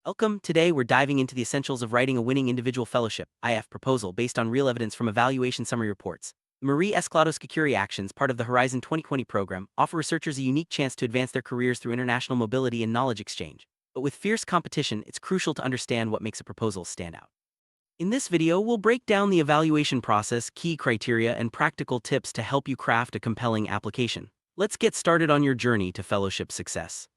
Welcome. Today we're diving into the essentials of writing a winning individual fellowship (IF) proposal based on real evidence from evaluation summary reports. The Marie Curie actions, part of the Horizon 2020 program, offer researchers a unique chance to advance their careers through international mobility and knowledge exchange. But with fierce competition, it's crucial to understand what makes a proposal stand out. In this video, we'll break down the evaluation process, key criteria, and practical tips to help you craft a compelling application. Let's get started on your journey to fellowship success.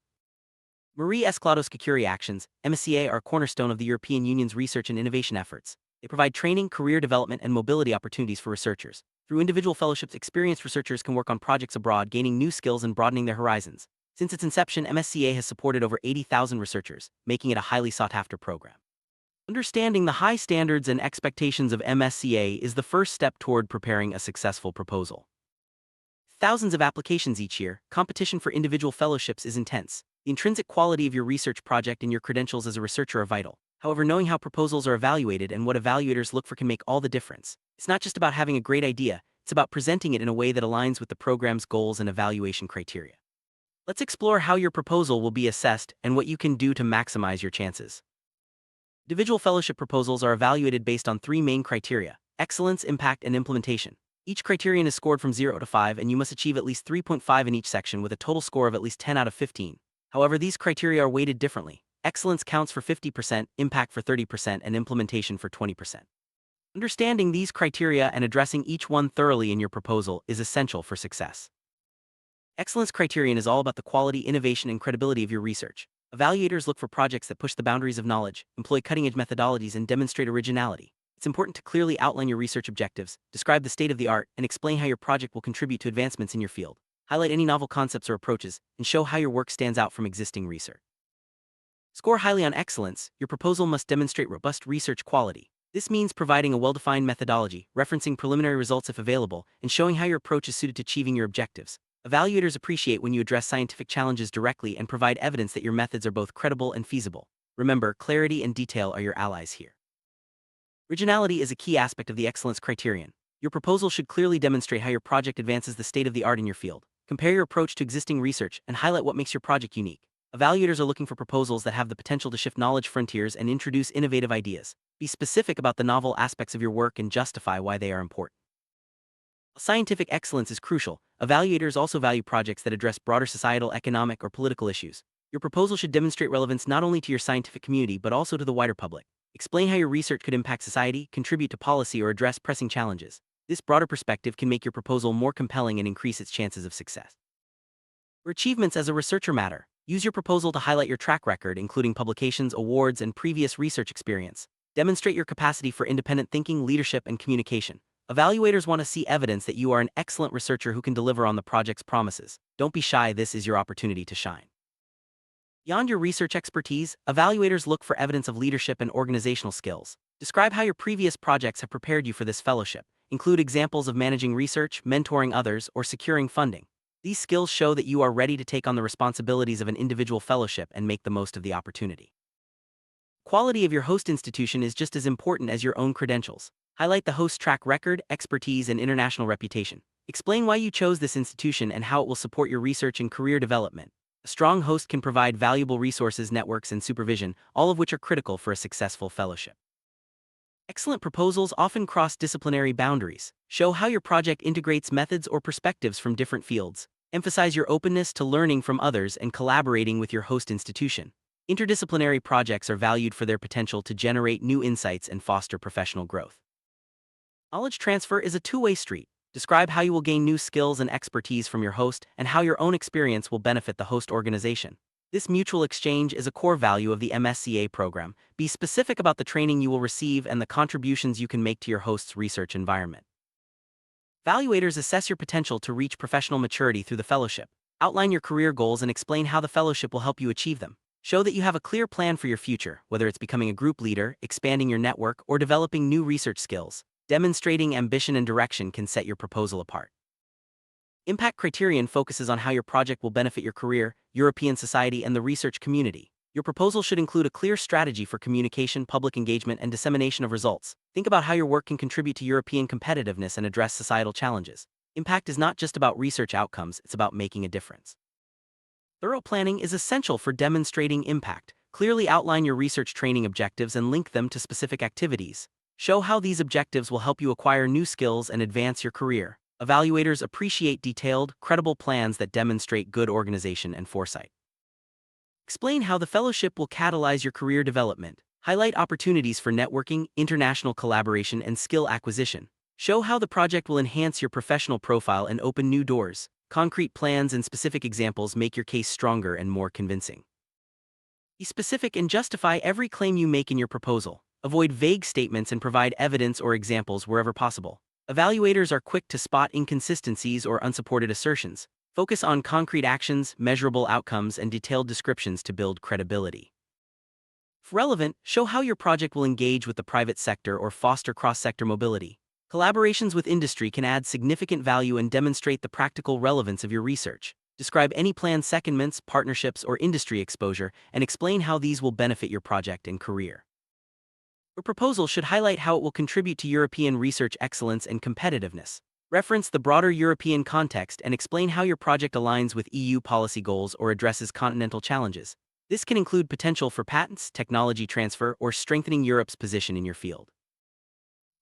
Marie Curie actions, MSCA, are a cornerstone of the European Union's research and innovation efforts. They provide training, career development, and mobility opportunities for researchers. Through individual fellowships, experienced researchers can work on projects abroad, gaining new skills and broadening their horizons. Since its inception, MSCA has supported over 80,000 researchers, making it a highly sought-after program. Understanding the high standards and expectations of MSCA is the first step toward preparing a successful proposal. Thousands of applications each year, competition for individual fellowships is intense. The intrinsic quality of your research project and your credentials as a researcher are vital. However, knowing how proposals are evaluated and what evaluators look for can make all the difference. It's not just about having a great idea, it's about presenting it in a way that aligns with the program's goals and evaluation criteria. Let's explore how your proposal will be assessed and what you can do to maximize your chances. Individual fellowship proposals are evaluated based on three main criteria: excellence, impact, and implementation. Each criterion is scored from 0 to 5, and you must achieve at least 3.5 in each section with a total score of at least 10 out of 15. However, these criteria are weighted differently. Excellence counts for 50%, impact for 30%, and implementation for 20%. Understanding these criteria and addressing each one thoroughly in your proposal is essential for success. Excellence criterion is all about the quality, innovation, and credibility of your research. Evaluators look for projects that push the boundaries of knowledge, employ cutting-edge methodologies, and demonstrate originality. It's important to clearly outline your research objectives, describe the state of the art, and explain how your project will contribute to advancements in your field. Highlight any novel concepts or approaches, and show how your work stands out from existing research. Score highly on excellence. Your proposal must demonstrate robust research quality. This means providing a well-defined methodology, referencing preliminary results if available, and showing how your approach is suited to achieving your objectives. Evaluators appreciate when you address scientific challenges directly and provide evidence that your methods are both credible and feasible. Remember, clarity and detail are your allies here. Originality is a key aspect of the excellence criterion. Your proposal should clearly demonstrate how your project advances the state of the art in your field. Compare your approach to existing research and highlight what makes your project unique. Evaluators are looking for proposals that have the potential to shift knowledge frontiers and introduce innovative ideas. Be specific about the novel aspects of your work and justify why they are important. While scientific excellence is crucial, evaluators also value projects that address broader societal, economic, or political issues. Your proposal should demonstrate relevance not only to your scientific community but also to the wider public. Explain how your research could impact society, contribute to policy, or address pressing challenges. This broader perspective can make your proposal more compelling and increase its chances of success. Your achievements as a researcher matter. Use your proposal to highlight your track record, including publications, awards, and previous research experience. Demonstrate your capacity for independent thinking, leadership, and communication. Evaluators want to see evidence that you are an excellent researcher who can deliver on the project's promises. Don't be shy, this is your opportunity to shine. Beyond your research expertise, evaluators look for evidence of leadership and organizational skills. Describe how your previous projects have prepared you for this fellowship. Include examples of managing research, mentoring others, or securing funding. These skills show that you are ready to take on the responsibilities of an individual fellowship and make the most of the opportunity. Quality of your host institution is just as important as your own credentials. Highlight the host's track record, expertise, and international reputation. Explain why you chose this institution and how it will support your research and career development. A strong host can provide valuable resources, networks, and supervision, all of which are critical for a successful fellowship. Excellent proposals often cross disciplinary boundaries. Show how your project integrates methods or perspectives from different fields. Emphasize your openness to learning from others and collaborating with your host institution. Interdisciplinary projects are valued for their potential to generate new insights and foster professional growth. Knowledge transfer is a two-way street. Describe how you will gain new skills and expertise from your host and how your own experience will benefit the host organization. This mutual exchange is a core value of the MSCA program. Be specific about the training you will receive and the contributions you can make to your host's research environment. Evaluators assess your potential to reach professional maturity through the fellowship. Outline your career goals and explain how the fellowship will help you achieve them. Show that you have a clear plan for your future, whether it's becoming a group leader, expanding your network, or developing new research skills. Demonstrating ambition and direction can set your proposal apart. Impact criterion focuses on how your project will benefit your career, European society, and the research community. Your proposal should include a clear strategy for communication, public engagement, and dissemination of results. Think about how your work can contribute to European competitiveness and address societal challenges. Impact is not just about research outcomes, it's about making a difference. Thorough planning is essential for demonstrating impact. Clearly outline your research training objectives and link them to specific activities. Show how these objectives will help you acquire new skills and advance your career. Evaluators appreciate detailed, credible plans that demonstrate good organization and foresight. Explain how the fellowship will catalyze your career development. Highlight opportunities for networking, international collaboration, and skill acquisition. Show how the project will enhance your professional profile and open new doors. Concrete plans and specific examples make your case stronger and more convincing. Be specific and justify every claim you make in your proposal. Avoid vague statements and provide evidence or examples wherever possible. Evaluators are quick to spot inconsistencies or unsupported assertions. Focus on concrete actions, measurable outcomes, and detailed descriptions to build credibility. If relevant, show how your project will engage with the private sector or foster cross-sector mobility. Collaborations with industry can add significant value and demonstrate the practical relevance of your research. Describe any planned secondments, partnerships, or industry exposure, and explain how these will benefit your project and career. Your proposal should highlight how it will contribute to European research excellence and competitiveness. Reference the broader European context and explain how your project aligns with EU policy goals or addresses continental challenges. This can include potential for patents, technology transfer, or strengthening Europe's position in your field.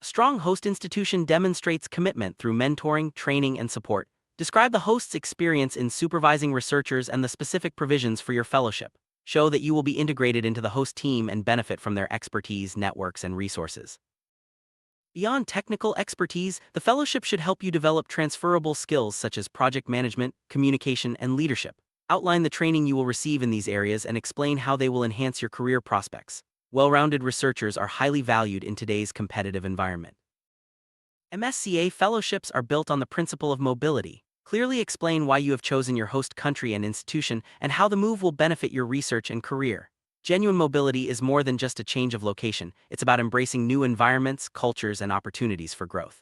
A strong host institution demonstrates commitment through mentoring, training, and support. Describe the host's experience in supervising researchers and the specific provisions for your fellowship. Show that you will be integrated into the host team and benefit from their expertise, networks, and resources. Beyond technical expertise, the fellowship should help you develop transferable skills such as project management, communication, and leadership. Outline the training you will receive in these areas and explain how they will enhance your career prospects. Well-rounded researchers are highly valued in today's competitive environment. MSCA fellowships are built on the principle of mobility. Clearly explain why you have chosen your host country and institution and how the move will benefit your research and career. Genuine mobility is more than just a change of location, it's about embracing new environments, cultures, and opportunities for growth.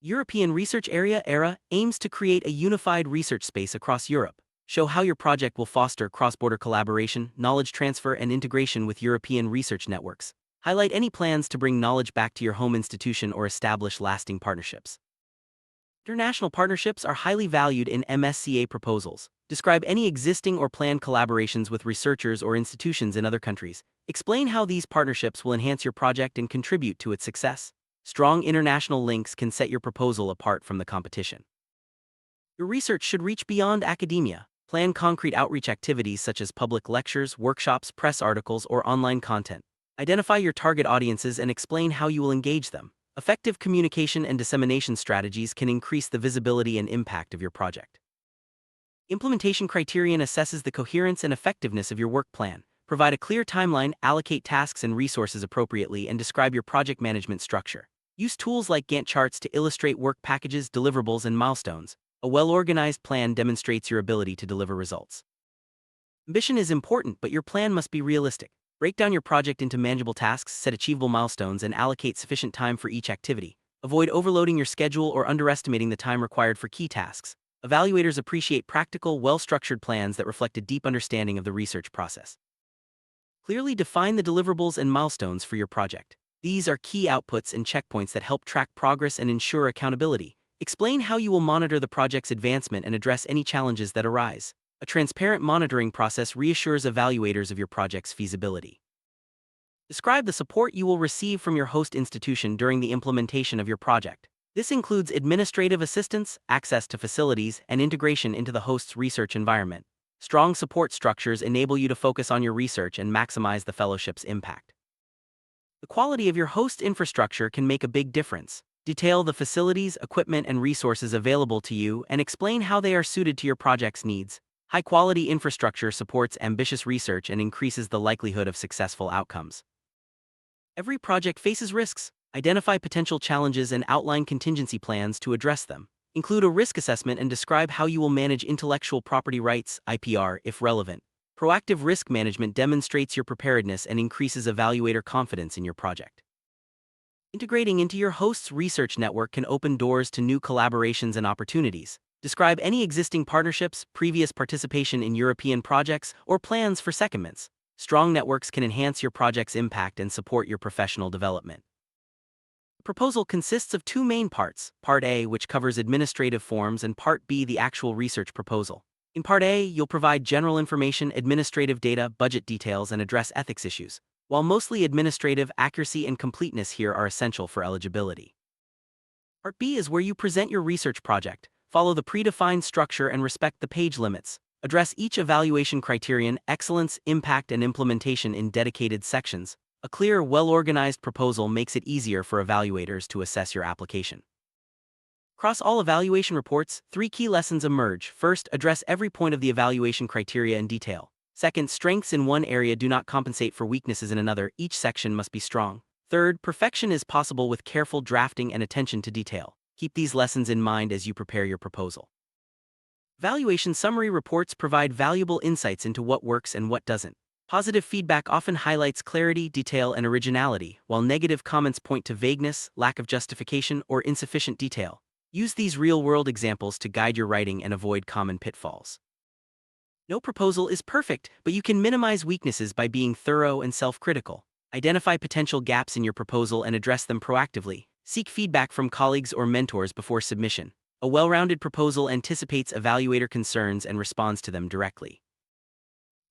European Research Area (ERA) aims to create a unified research space across Europe. Show how your project will foster cross-border collaboration, knowledge transfer, and integration with European research networks. Highlight any plans to bring knowledge back to your home institution or establish lasting partnerships. International partnerships are highly valued in MSCA proposals. Describe any existing or planned collaborations with researchers or institutions in other countries. Explain how these partnerships will enhance your project and contribute to its success. Strong international links can set your proposal apart from the competition. Your research should reach beyond academia. Plan concrete outreach activities such as public lectures, workshops, press articles, or online content. Identify your target audiences and explain how you will engage them. Effective communication and dissemination strategies can increase the visibility and impact of your project. Implementation criterion assesses the coherence and effectiveness of your work plan. Provide a clear timeline, allocate tasks and resources appropriately, and describe your project management structure. Use tools like Gantt charts to illustrate work packages, deliverables, and milestones. A well-organized plan demonstrates your ability to deliver results. Ambition is important, but your plan must be realistic. Break down your project into manageable tasks, set achievable milestones, and allocate sufficient time for each activity. Avoid overloading your schedule or underestimating the time required for key tasks. Evaluators appreciate practical, well-structured plans that reflect a deep understanding of the research process. Clearly define the deliverables and milestones for your project. These are key outputs and checkpoints that help track progress and ensure accountability. Explain how you will monitor the project's advancement and address any challenges that arise. A transparent monitoring process reassures evaluators of your project's feasibility. Describe the support you will receive from your host institution during the implementation of your project. This includes administrative assistance, access to facilities, and integration into the host's research environment. Strong support structures enable you to focus on your research and maximize the fellowship's impact. The quality of your host infrastructure can make a big difference. Detail the facilities, equipment, and resources available to you and explain how they are suited to your project's needs. High-quality infrastructure supports ambitious research and increases the likelihood of successful outcomes. Every project faces risks. Identify potential challenges and outline contingency plans to address them. Include a risk assessment and describe how you will manage intellectual property rights (IPR) if relevant. Proactive risk management demonstrates your preparedness and increases evaluator confidence in your project. Integrating into your host's research network can open doors to new collaborations and opportunities. Describe any existing partnerships, previous participation in European projects, or plans for secondments. Strong networks can enhance your project's impact and support your professional development. The proposal consists of two main parts, Part A, which covers administrative forms, and Part B, the actual research proposal. In Part A, you'll provide general information, administrative data, budget details, and address ethics issues. While mostly administrative, accuracy and completeness here are essential for eligibility. Part B is where you present your research project, follow the predefined structure and respect the page limits. Address each evaluation criterion, excellence, impact, and implementation in dedicated sections. A clear, well-organized proposal makes it easier for evaluators to assess your application. Across all evaluation reports, 3 key lessons emerge. First, address every point of the evaluation criteria in detail. Second, strengths in one area do not compensate for weaknesses in another. Each section must be strong. Third, perfection is possible with careful drafting and attention to detail. Keep these lessons in mind as you prepare your proposal. Evaluation summary reports provide valuable insights into what works and what doesn't. Positive feedback often highlights clarity, detail, and originality, while negative comments point to vagueness, lack of justification, or insufficient detail. Use these real-world examples to guide your writing and avoid common pitfalls. No proposal is perfect, but you can minimize weaknesses by being thorough and self-critical. Identify potential gaps in your proposal and address them proactively. Seek feedback from colleagues or mentors before submission. A well-rounded proposal anticipates evaluator concerns and responds to them directly.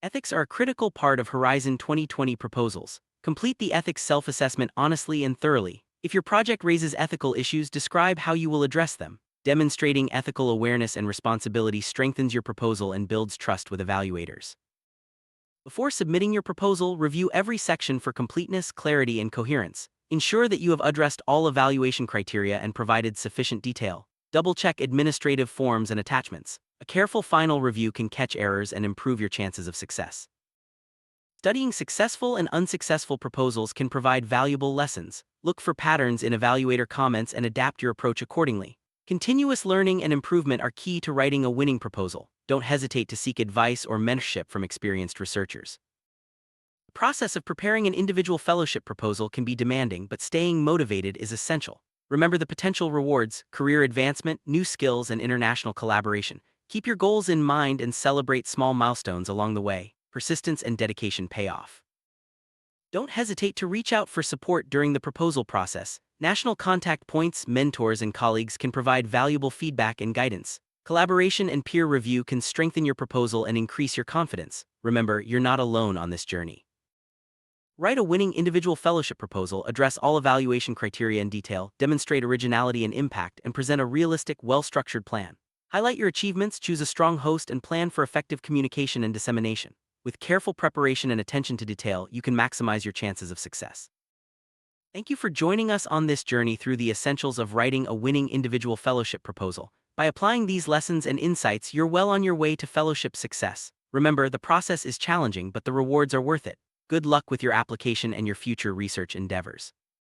Ethics are a critical part of Horizon 2020 proposals. Complete the ethics self-assessment honestly and thoroughly. If your project raises ethical issues, describe how you will address them. Demonstrating ethical awareness and responsibility strengthens your proposal and builds trust with evaluators. Before submitting your proposal, review every section for completeness, clarity, and coherence. Ensure that you have addressed all evaluation criteria and provided sufficient detail. Double-check administrative forms and attachments. A careful final review can catch errors and improve your chances of success. Studying successful and unsuccessful proposals can provide valuable lessons. Look for patterns in evaluator comments and adapt your approach accordingly. Continuous learning and improvement are key to writing a winning proposal. Don't hesitate to seek advice or mentorship from experienced researchers. The process of preparing an individual fellowship proposal can be demanding, but staying motivated is essential. Remember the potential rewards: career advancement, new skills, and international collaboration. Keep your goals in mind and celebrate small milestones along the way. Persistence and dedication pay off. Don't hesitate to reach out for support during the proposal process. National contact points, mentors, and colleagues can provide valuable feedback and guidance. Collaboration and peer review can strengthen your proposal and increase your confidence. Remember, you're not alone on this journey. Write a winning individual fellowship proposal, address all evaluation criteria in detail, demonstrate originality and impact, and present a realistic, well-structured plan. Highlight your achievements, choose a strong host, and plan for effective communication and dissemination. With careful preparation and attention to detail, you can maximize your chances of success. Thank you for joining us on this journey through the essentials of writing a winning individual fellowship proposal. By applying these lessons and insights, you're well on your way to fellowship success. Remember, the process is challenging, but the rewards are worth it. Good luck with your application and your future research endeavors.